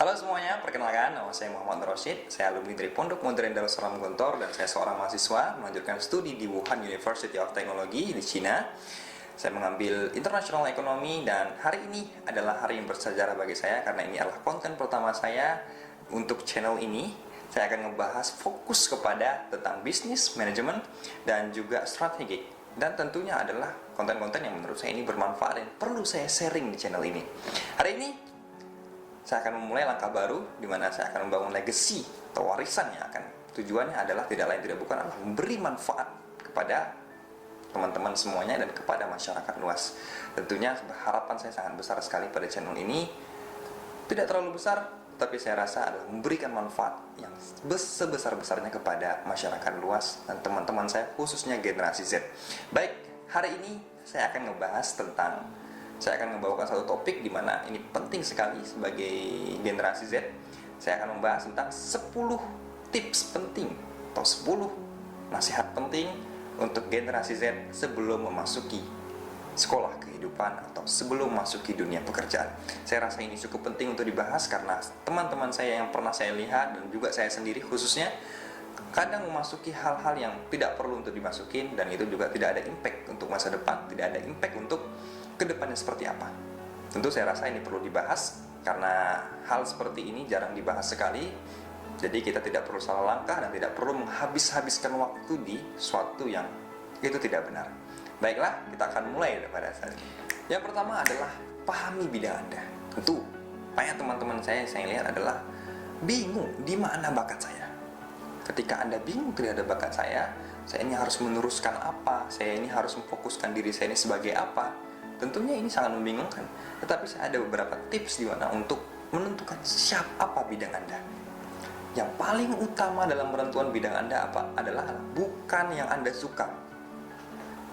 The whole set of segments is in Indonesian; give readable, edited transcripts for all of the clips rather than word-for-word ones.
Halo semuanya, perkenalkan nama saya Muhammad Rosyid. Saya alumni dari Pondok Modern Darussalam Gontor dan saya seorang mahasiswa melanjutkan studi di Wuhan University of Technology di Cina. Saya mengambil International Economy dan hari ini adalah hari yang bersejarah bagi saya karena ini adalah konten pertama saya untuk channel ini. Saya akan ngebahas fokus kepada tentang bisnis, manajemen, dan juga strategi. Dan tentunya adalah konten-konten yang menurut saya ini bermanfaat dan perlu saya sharing di channel ini. Hari ini saya akan memulai langkah baru di mana saya akan membangun legacy atau warisan yang akan tujuannya adalah tidak lain tidak bukan adalah memberi manfaat kepada teman-teman semuanya dan kepada masyarakat luas. Tentunya harapan saya sangat besar sekali pada channel ini, tidak terlalu besar, tapi saya rasa adalah memberikan manfaat yang sebesar-besarnya kepada masyarakat luas dan teman-teman saya khususnya generasi Z. Baik, hari ini saya akan saya akan membawakan satu topik di mana ini penting sekali sebagai generasi Z. Saya akan membahas tentang 10 tips penting atau 10 nasihat penting untuk generasi Z sebelum memasuki sekolah kehidupan atau sebelum memasuki dunia pekerjaan. Saya rasa ini cukup penting untuk dibahas karena teman-teman saya yang pernah saya lihat dan juga saya sendiri khususnya kadang memasuki hal-hal yang tidak perlu untuk dimasukin dan itu juga tidak ada impact untuk masa depan, tidak ada impact untuk kedepannya seperti apa. Tentu saya rasa ini perlu dibahas karena hal seperti ini jarang dibahas sekali. Jadi kita tidak perlu salah langkah dan tidak perlu menghabiskan waktu di suatu yang itu tidak benar. Baiklah, kita akan mulai pada saat ini. Yang pertama adalah pahami bidang Anda. Tentu banyak teman-teman saya lihat adalah bingung di mana bakat saya. Ketika Anda bingung terhadap bakat saya ini harus meneruskan apa, saya ini harus memfokuskan diri saya ini sebagai apa. Tentunya ini sangat membingungkan. Tetapi saya ada beberapa tips di mana untuk menentukan apa bidang Anda. Yang paling utama dalam menentukan bidang Anda adalah bukan yang Anda suka.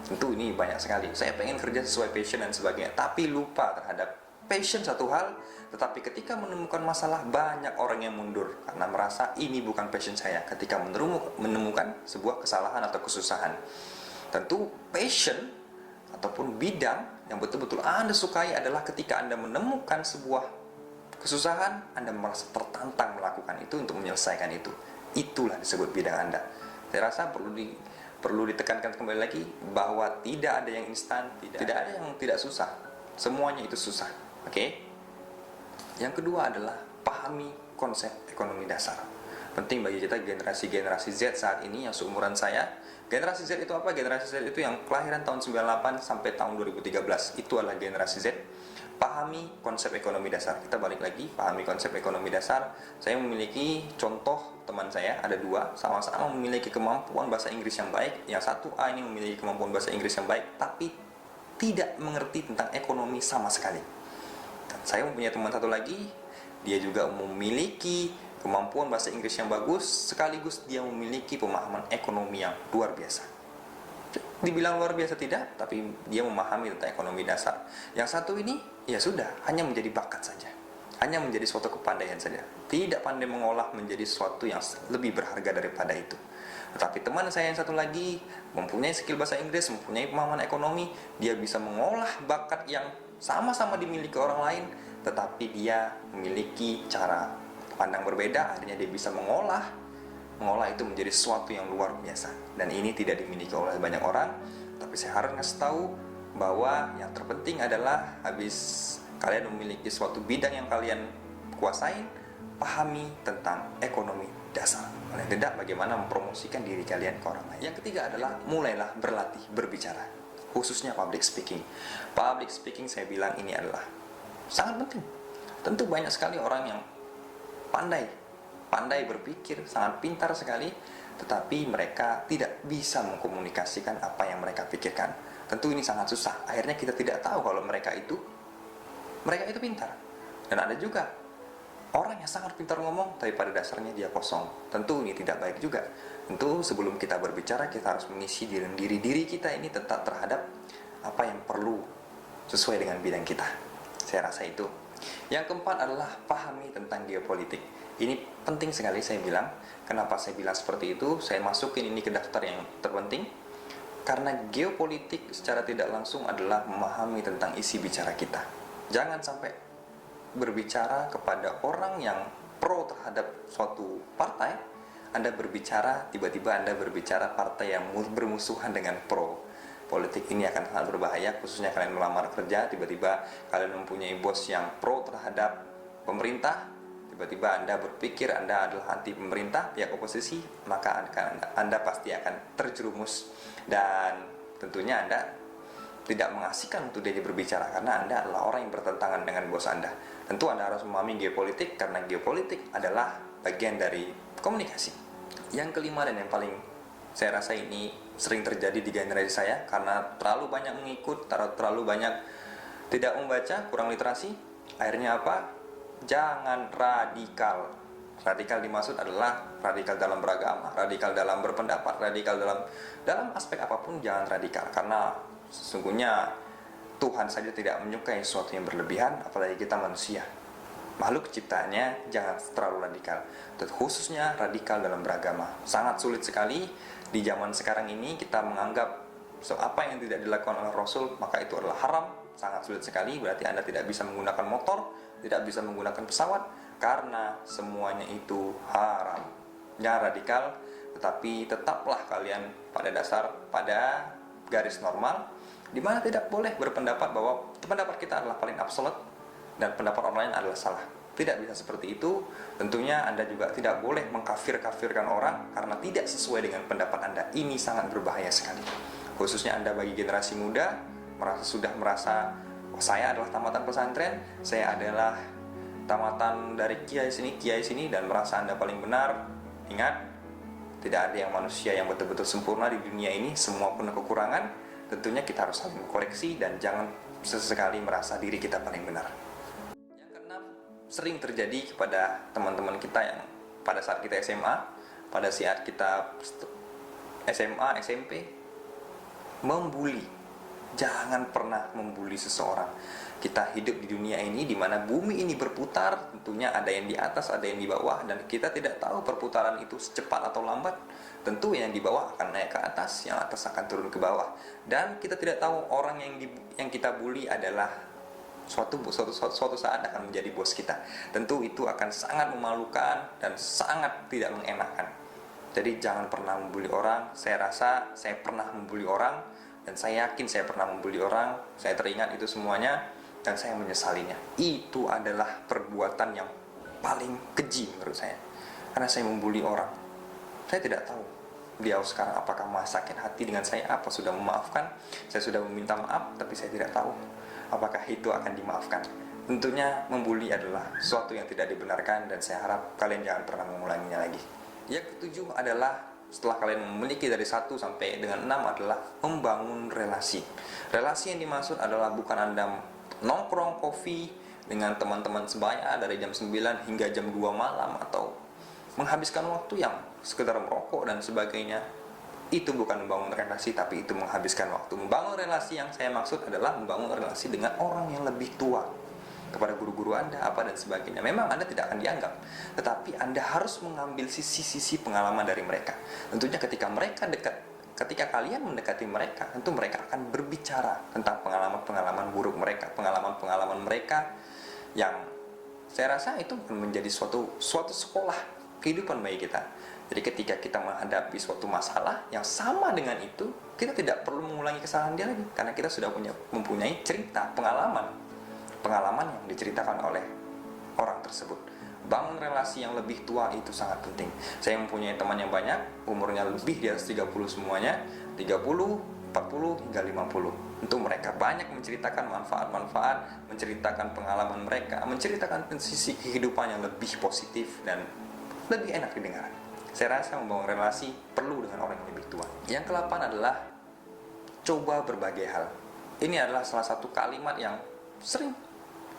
Tentu ini banyak sekali. Saya pengen kerja sesuai passion dan sebagainya, tapi lupa terhadap passion satu hal. Tetapi ketika menemukan masalah, banyak orang yang mundur karena merasa ini bukan passion saya. Ketika menemukan sebuah kesalahan atau kesusahan, tentu passion ataupun bidang yang betul-betul Anda sukai adalah ketika Anda menemukan sebuah kesusahan, Anda merasa tertantang melakukan itu untuk menyelesaikan itu. Itulah disebut bidang Anda. Saya rasa perlu ditekankan kembali lagi bahwa tidak ada yang instan, tidak ada yang tidak susah. Semuanya itu susah. Oke? Yang kedua adalah pahami konsep ekonomi dasar. Penting bagi kita generasi Z saat ini yang seumuran saya. Generasi Z itu apa? Generasi Z itu yang kelahiran tahun 98 sampai tahun 2013. Itu adalah generasi Z. Pahami konsep ekonomi dasar. Kita balik lagi, pahami konsep ekonomi dasar. Saya memiliki contoh teman saya, ada dua, sama-sama memiliki kemampuan bahasa Inggris yang baik. Yang satu A ini memiliki kemampuan bahasa Inggris yang baik, tapi tidak mengerti tentang ekonomi sama sekali. Dan saya mempunyai teman satu lagi, dia juga memiliki kemampuan bahasa Inggris yang bagus, sekaligus dia memiliki pemahaman ekonomi yang luar biasa. Dibilang luar biasa tidak, tapi dia memahami tentang ekonomi dasar. Yang satu ini, ya sudah, hanya menjadi bakat saja. Hanya menjadi suatu kepandaian saja. Tidak pandai mengolah menjadi sesuatu yang lebih berharga daripada itu. Tetapi teman saya yang satu lagi, mempunyai skill bahasa Inggris, mempunyai pemahaman ekonomi, dia bisa mengolah bakat yang sama-sama dimiliki orang lain, tetapi dia memiliki cara pandang berbeda, akhirnya dia bisa mengolah itu menjadi sesuatu yang luar biasa. Dan ini tidak dimiliki oleh banyak orang. Tapi saya harus ngasih tahu bahwa yang terpenting adalah habis kalian memiliki suatu bidang yang kalian kuasai, pahami tentang ekonomi dasar. Paling tidak bagaimana mempromosikan diri kalian ke orang lain. Yang ketiga adalah mulailah berlatih berbicara, khususnya public speaking. Public speaking saya bilang ini adalah sangat penting. Tentu banyak sekali orang yang pandai berpikir, sangat pintar sekali, tetapi mereka tidak bisa mengkomunikasikan apa yang mereka pikirkan. Tentu ini sangat susah. Akhirnya kita tidak tahu kalau mereka itu pintar. Dan ada juga orang yang sangat pintar ngomong, tapi pada dasarnya dia kosong. Tentu ini tidak baik juga. Tentu sebelum kita berbicara, kita harus mengisi diri kita ini tetap terhadap apa yang perlu sesuai dengan bidang kita. Saya rasa itu. Yang keempat adalah pahami tentang geopolitik. Ini penting sekali saya bilang. Kenapa saya bilang seperti itu? Saya masukin ini ke daftar yang terpenting. Karena geopolitik secara tidak langsung adalah memahami tentang isi bicara kita. Jangan sampai berbicara kepada orang yang pro terhadap suatu partai, Anda berbicara, tiba-tiba Anda berbicara partai yang bermusuhan dengan pro. Politik ini akan sangat berbahaya, khususnya kalian melamar kerja, tiba-tiba kalian mempunyai bos yang pro terhadap pemerintah, tiba-tiba Anda berpikir Anda adalah anti pemerintah, pihak oposisi, maka Anda pasti akan terjerumus, dan tentunya Anda tidak mengasihkan untuk dia berbicara karena Anda adalah orang yang bertentangan dengan bos Anda. Tentu Anda harus memahami geopolitik karena geopolitik adalah bagian dari komunikasi. Yang kelima dan yang paling saya rasa ini sering terjadi di generasi saya karena terlalu banyak mengikut, terlalu banyak tidak membaca, kurang literasi. Akhirnya apa? Jangan radikal. Radikal dimaksud adalah radikal dalam beragama, radikal dalam berpendapat, radikal dalam aspek apapun. Jangan radikal karena sesungguhnya Tuhan saja tidak menyukai sesuatu yang berlebihan, apalagi kita manusia. Makhluk ciptaannya jangan terlalu radikal, khususnya radikal dalam beragama. Sangat sulit sekali di zaman sekarang ini kita menganggap apa yang tidak dilakukan oleh Rasul maka itu adalah haram. Sangat sulit sekali, berarti Anda tidak bisa menggunakan motor, tidak bisa menggunakan pesawat, karena semuanya itu haram. Jangan radikal, tetapi tetaplah kalian pada garis normal, di mana tidak boleh berpendapat bahwa pendapat kita adalah paling absolut dan pendapat orang lain adalah salah. Tidak bisa seperti itu. Tentunya Anda juga tidak boleh mengkafir-kafirkan orang karena tidak sesuai dengan pendapat Anda. Ini sangat berbahaya sekali. Khususnya Anda bagi generasi muda, sudah merasa oh, saya adalah tamatan pesantren, saya adalah tamatan dari kiai sini, dan merasa Anda paling benar. Ingat, tidak ada yang manusia yang betul-betul sempurna di dunia ini, semua penuh kekurangan. Tentunya kita harus saling koreksi dan jangan sesekali merasa diri kita paling benar. Yang keenam, sering terjadi kepada teman-teman kita yang pada saat kita SMA, pada saat kita SMA, SMP, membuli. Jangan pernah membuli seseorang. Kita hidup di dunia ini di mana bumi ini berputar, tentunya ada yang di atas, ada yang di bawah, dan kita tidak tahu perputaran itu secepat atau lambat. Tentu yang di bawah akan naik ke atas, yang atas akan turun ke bawah. Dan kita tidak tahu orang yang kita bully adalah suatu saat akan menjadi bos kita. Tentu itu akan sangat memalukan dan sangat tidak mengenakan. Jadi jangan pernah membuli orang. Saya rasa saya pernah membuli orang, dan saya yakin saya pernah membuli orang. Saya teringat itu semuanya dan saya menyesalinya. Itu adalah perbuatan yang paling keji menurut saya, karena saya membuli orang. Saya tidak tahu dia sekarang apakah masih sakit hati dengan saya, apa sudah memaafkan. Saya sudah meminta maaf, tapi saya tidak tahu apakah itu akan dimaafkan. Tentunya membuli adalah sesuatu yang tidak dibenarkan, dan saya harap kalian jangan pernah mengulanginya lagi. Yang ketujuh adalah setelah kalian memiliki dari 1 sampai dengan 6 adalah membangun relasi. Relasi yang dimaksud adalah bukan Anda nongkrong kopi dengan teman-teman sebaya dari jam 9 hingga jam 2 malam, atau menghabiskan waktu yang sekedar merokok dan sebagainya. Itu bukan membangun relasi, tapi itu menghabiskan waktu. Membangun relasi yang saya maksud adalah membangun relasi dengan orang yang lebih tua, kepada guru-guru Anda, apa dan sebagainya. Memang Anda tidak akan dianggap, tetapi Anda harus mengambil sisi-sisi pengalaman dari mereka. Tentunya ketika kalian mendekati mereka, tentu mereka akan berbicara tentang pengalaman-pengalaman buruk mereka, pengalaman-pengalaman mereka yang saya rasa itu akan menjadi suatu sekolah kehidupan bagi kita. Jadi ketika kita menghadapi suatu masalah yang sama dengan itu, kita tidak perlu mengulangi kesalahan dia lagi, karena kita sudah mempunyai cerita, pengalaman yang diceritakan oleh orang tersebut. Bangun relasi yang lebih tua itu sangat penting. Saya mempunyai teman yang banyak, umurnya lebih di atas 30 semuanya, 30, 40 hingga 50. Untuk mereka banyak menceritakan manfaat-manfaat, menceritakan pengalaman mereka, menceritakan sisi kehidupan yang lebih positif dan lebih enak didengar. Saya rasa membangun relasi perlu dengan orang yang lebih tua. Yang ke-8 adalah coba berbagai hal. Ini adalah salah satu kalimat yang sering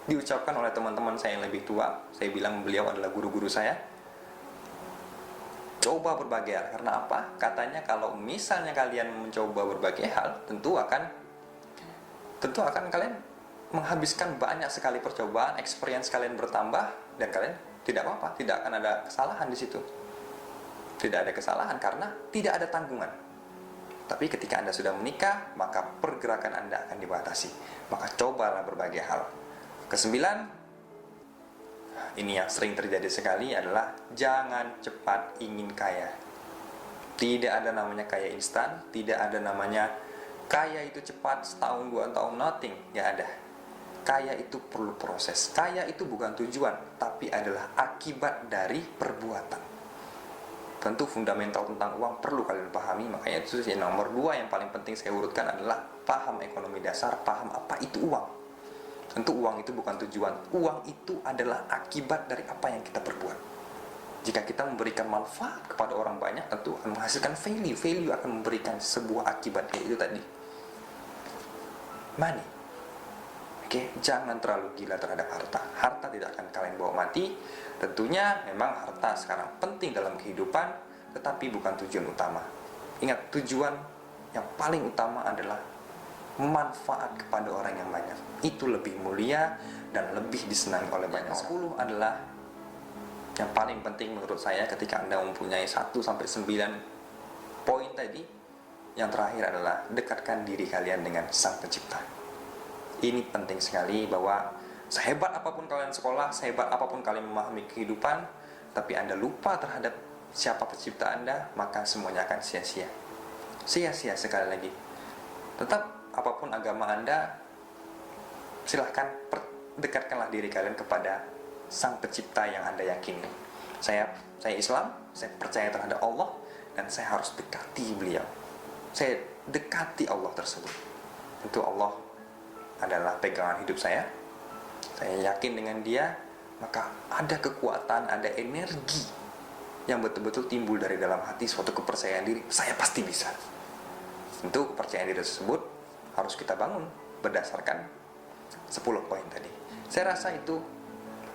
diucapkan oleh teman-teman saya yang lebih tua. Saya bilang beliau adalah guru-guru saya. Coba berbagai hal. Karena apa? Katanya kalau misalnya kalian mencoba berbagai hal, tentu akan kalian menghabiskan banyak sekali percobaan, experience kalian bertambah, dan kalian tidak apa-apa, tidak akan ada kesalahan di situ. Tidak ada kesalahan karena tidak ada tanggungan. Tapi ketika Anda sudah menikah, maka pergerakan Anda akan dibatasi. Maka cobalah berbagai hal. Ke-9, ini yang sering terjadi sekali adalah jangan cepat ingin kaya. Tidak ada namanya kaya instan, tidak ada namanya kaya itu cepat setahun 2 tahun, nothing, nggak ada. Kaya itu perlu proses. Kaya itu bukan tujuan, tapi adalah akibat dari perbuatan. Tentu fundamental tentang uang perlu kalian pahami, makanya itu yang nomor 2 yang paling penting saya urutkan adalah paham ekonomi dasar, paham apa itu uang. Tentu uang itu bukan tujuan, uang itu adalah akibat dari apa yang kita perbuat. Jika kita memberikan manfaat kepada orang banyak, tentu akan menghasilkan value. Value akan memberikan sebuah akibat, yaitu tadi money. Oke, jangan terlalu gila terhadap harta. Harta tidak akan kalian bawa mati. Tentunya memang harta sekarang penting dalam kehidupan, tetapi bukan tujuan utama. Ingat, tujuan yang paling utama adalah manfaat kepada orang yang banyak. Itu lebih mulia dan lebih disenangi oleh banyak. 10 adalah yang paling penting menurut saya ketika Anda mempunyai 1-9 poin tadi. Yang terakhir adalah dekatkan diri kalian dengan Sang Pencipta. Ini penting sekali, bahwa sehebat apapun kalian sekolah, sehebat apapun kalian memahami kehidupan, tapi Anda lupa terhadap siapa pencipta Anda, maka semuanya akan sia-sia. Sia-sia sekali lagi. Tetap apapun agama Anda, silahkan dekatkanlah diri kalian kepada Sang Pencipta yang Anda yakini. Saya Islam, saya percaya terhadap Allah, dan saya harus dekati beliau. Saya dekati Allah tersebut. Itu Allah adalah pegangan hidup saya. Saya yakin dengan dia, maka ada kekuatan, ada energi yang betul-betul timbul dari dalam hati, suatu kepercayaan diri. Saya pasti bisa. Tentu kepercayaan diri tersebut harus kita bangun berdasarkan 10 poin tadi. Saya rasa itu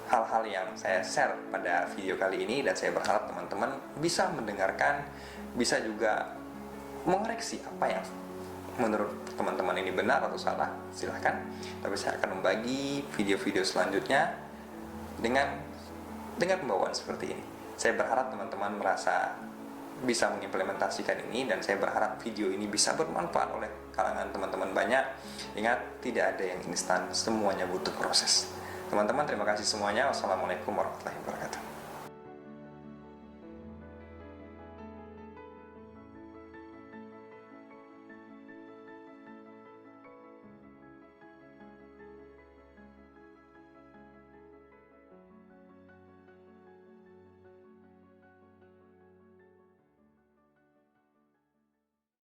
hal-hal yang saya share pada video kali ini, dan saya berharap teman-teman bisa mendengarkan, bisa juga mengoreksi apa yang menurut teman-teman ini benar atau salah, silahkan. Tapi saya akan membagi video-video selanjutnya dengan pembawaan seperti ini. Saya berharap teman-teman merasa bisa mengimplementasikan ini, dan saya berharap video ini bisa bermanfaat oleh kalangan teman-teman banyak. Ingat, tidak ada yang instan, semuanya butuh proses. Teman-teman, terima kasih semuanya. Wassalamualaikum warahmatullahi wabarakatuh.